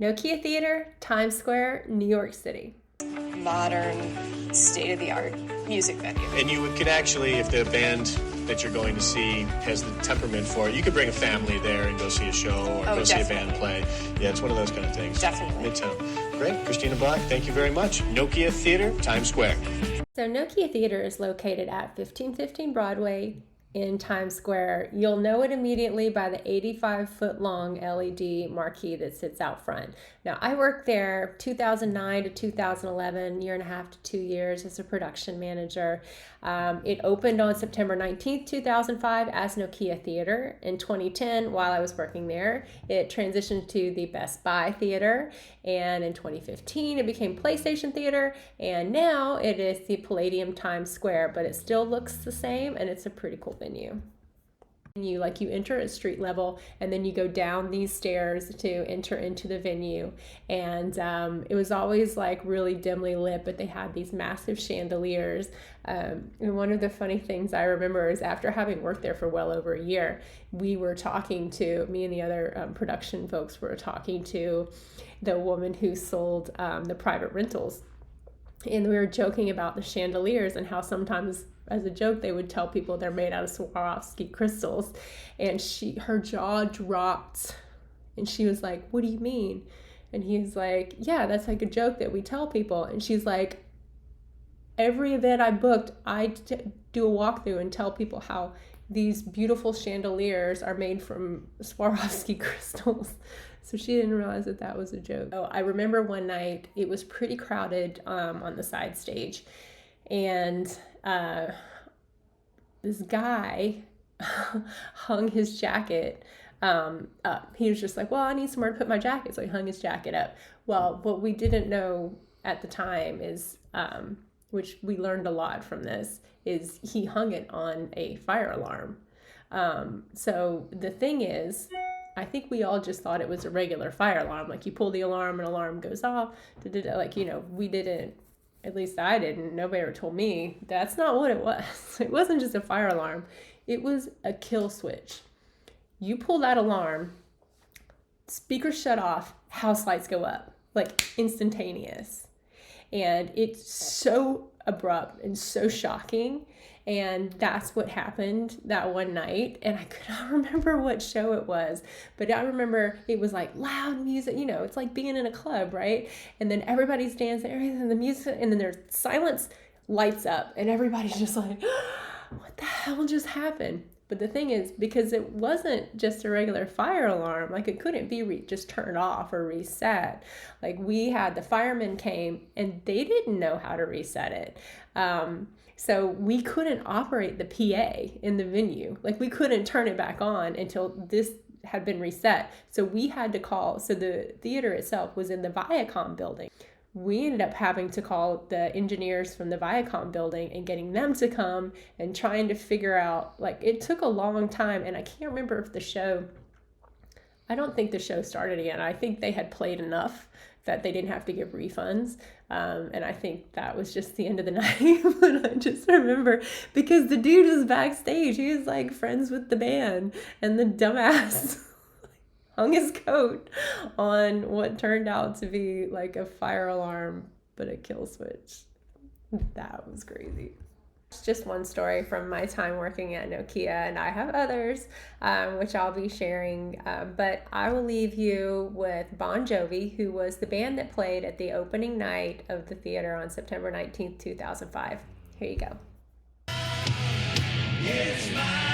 Nokia Theater, Times Square, New York City. Modern, state-of-the-art music venue. And you could actually, if the band that you're going to see has the temperament for it, you could bring a family there and go see a show or go see a band play. Yeah, it's one of those kind of things. Definitely. Midtown. Great. Christina Block, thank you very much. Nokia Theater, Times Square. So Nokia Theater is located at 1515 Broadway in Times Square. You'll know it immediately by the 85-foot long LED marquee that sits out front. Now, I worked there 2009 to 2011, year and a half to 2 years as a production manager. It opened on September 19th, 2005 as Nokia Theater. In 2010, while I was working there, it transitioned to the Best Buy Theater. And in 2015, it became PlayStation Theater. And now it is the Palladium Times Square, but it still looks the same and it's a pretty cool venue. You enter at street level and then you go down these stairs to enter into the venue, and it was always really dimly lit, but they had these massive chandeliers. And one of the funny things I remember is after having worked there for well over a year, me and the other production folks were talking to the woman who sold the private rentals, and we were joking about the chandeliers and how sometimes as a joke, they would tell people they're made out of Swarovski crystals. And her jaw dropped and she was like, "What do you mean?" And he's like, "Yeah, that's a joke that we tell people." And she's like, "Every event I booked, I do a walkthrough and tell people how these beautiful chandeliers are made from Swarovski crystals." So she didn't realize that was a joke. So I remember one night, it was pretty crowded on the side stage. And this guy hung his jacket up. He was just like, "Well, I need somewhere to put my jacket." So he hung his jacket up. Well, what we didn't know at the time is, which we learned a lot from this, is he hung it on a fire alarm. So the thing is, I think we all just thought it was a regular fire alarm. You pull the alarm and alarm goes off. We didn't, at least I didn't, nobody ever told me that's not what it was. It wasn't just a fire alarm. It was a kill switch. You pull that alarm, speakers shut off, house lights go up, instantaneous. And it's so abrupt and so shocking. And that's what happened that one night. And I could not remember what show it was, but I remember it was loud music. It's like being in a club, right? And then everybody's dancing, everything, the music, and then there's silence, lights up, and everybody's just like, "What the hell just happened?" But the thing is, because it wasn't just a regular fire alarm, it couldn't be just turned off or reset. We had the firemen came and they didn't know how to reset it. So we couldn't operate the PA in the venue. We couldn't turn it back on until this had been reset. So we had to call, so the theater itself was in the Viacom building. We ended up having to call the engineers from the Viacom building and getting them to come and trying to figure out, it took a long time. And I can't remember if I don't think the show started again. I think they had played enough that they didn't have to give refunds. And I think that was just the end of the night. But I just remember, because the dude was backstage. He was friends with the band, and the dumbass hung his coat on what turned out to be a fire alarm, but a kill switch. That was crazy. It's just one story from my time working at Nokia, and I have others, which I'll be sharing. But I will leave you with Bon Jovi, who was the band that played at the opening night of the theater on September 19th, 2005. Here you go. It's my